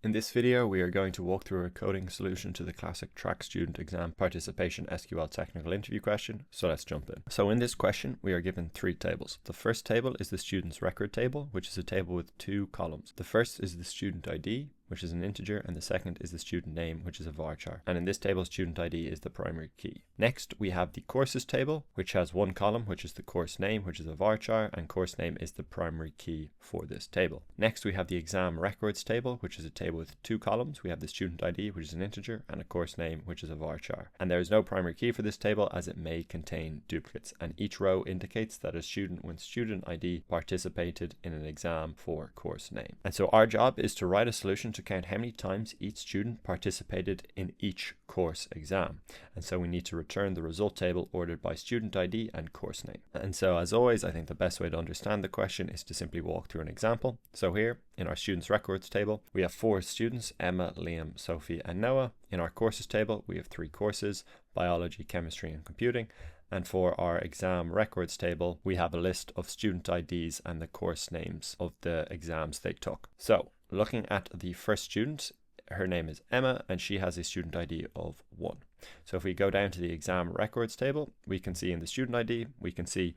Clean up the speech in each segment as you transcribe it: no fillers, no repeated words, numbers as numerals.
In this video, we are going to walk through a coding solution to the classic track Student Exam Participation SQL technical interview question. So let's jump in. So in this question, we are given three tables. The first table is the student's record table, which is a table with two columns. The first is the student ID, which is an integer, and the second is the student name, which is a varchar. And in this table, student ID is the primary key. Next, we have the courses table, which has one column, which is the course name, which is a varchar, and course name is the primary key for this table. Next, we have the exam records table, which is a table with two columns. We have the student ID, which is an integer, and a course name, which is a varchar. And there is no primary key for this table as it may contain duplicates. And each row indicates that a student with student ID participated in an exam for course name. And so our job is to write a solution to count how many times each student participated in each course exam. And so we need to return the result table ordered by student ID and course name. And so as always, I think the best way to understand the question is to simply walk through an example. So here in our students records table, we have four students, Emma, Liam, Sophie, and Noah. In our courses table, we have three courses, biology, chemistry, and computing. And for our exam records table, we have a list of student IDs and the course names of the exams they took. So looking at the first student, her name is Emma and she has a student ID of 1. So if we go down to the exam records table, we can see in the student ID, we can see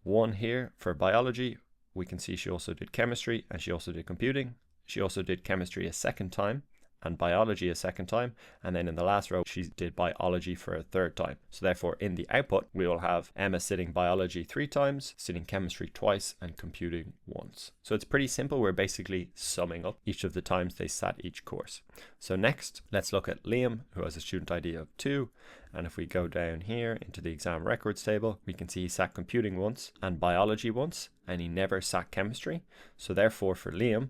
1 here for biology. We can see she also did chemistry and she also did computing. She also did chemistry a second time and biology a second time, and then in the last row she did biology for a third time. So therefore in the output we will have Emma sitting biology 3 times, sitting chemistry twice, and computing once. So it's pretty simple. We're basically summing up each of the times they sat each course. So next let's look at Liam, who has a student ID of 2, and if we go down here into the exam records table, we can see he sat computing once and biology once, and he never sat chemistry. So therefore for Liam,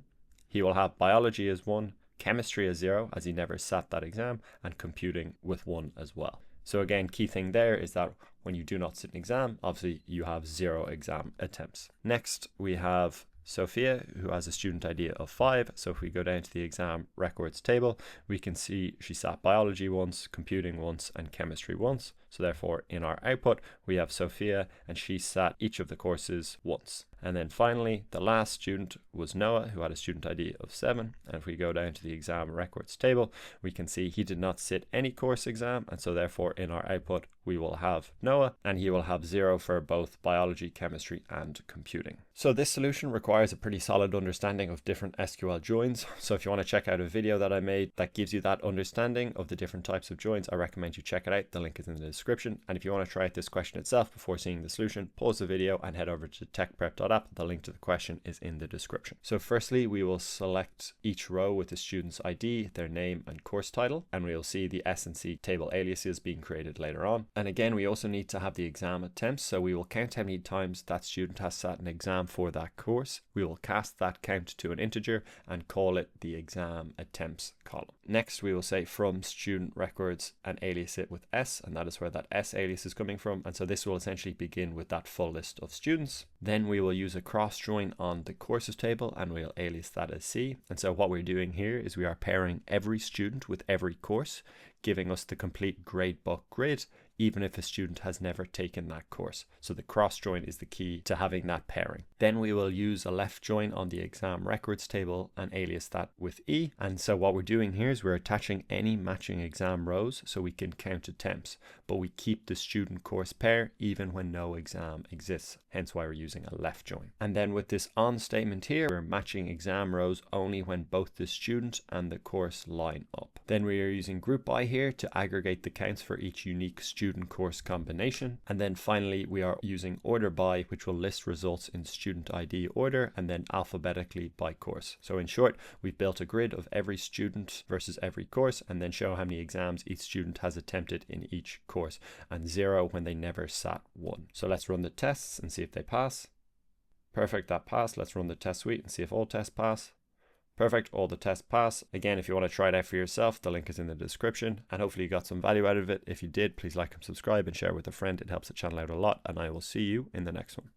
he will have biology as 1, chemistry as 0 as he never sat that exam, and computing with 1 as well. So again, key thing there is that when you do not sit an exam, obviously you have 0 exam attempts. Next we have Sophia, who has a student ID of 5. So if we go down to the exam records table, we can see she sat biology once, computing once, and chemistry once. So therefore in our output, we have Sophia and she sat each of the courses once. And then finally, the last student was Noah, who had a student ID of 7. And if we go down to the exam records table, we can see he did not sit any course exam. And so therefore in our output, we will have Noah and he will have 0 for both biology, chemistry, and computing. So this solution requires a pretty solid understanding of different SQL joins. So if you want to check out a video that I made that gives you that understanding of the different types of joins, I recommend you check it out. The link is in the description. And if you want to try out this question itself before seeing the solution, pause the video and head over to TechPrep.app. The link to the question is in the description. So firstly, we will select each row with the student's ID, their name, and course title, and we will see the S&C table aliases being created later on. And again, we also need to have the exam attempts, so we will count how many times that student has sat an exam for that course. We will cast that count to an integer and call it the exam attempts column. Next, we will say from student records and alias it with S, and that is where that S alias is coming from. And so this will essentially begin with that full list of students. Then we will use a cross join on the courses table and we'll alias that as C. And so what we're doing here is we are pairing every student with every course, giving us the complete gradebook grid, even if a student has never taken that course. So the cross join is the key to having that pairing. Then we will use a left join on the exam records table and alias that with E. And so what we're doing here is we're attaching any matching exam rows so we can count attempts, but we keep the student course pair even when no exam exists, hence why we're using a left join. And then with this on statement here, we're matching exam rows only when both the student and the course line up. Then we are using group by here to aggregate the counts for each unique student course combination. And then finally, we are using order by, which will list results in student ID order and then alphabetically by course. So in short, we've built a grid of every student versus every course and then show how many exams each student has attempted in each course, and 0 when they never sat 1. So let's run the tests and see if they pass. Perfect, that passed. Let's run the test suite and see if all tests pass. Perfect, all the tests pass. Again, if you want to try it out for yourself, the link is in the description, and hopefully you got some value out of it. If you did, please like and subscribe and share with a friend. It helps the channel out a lot, and I will see you in the next one.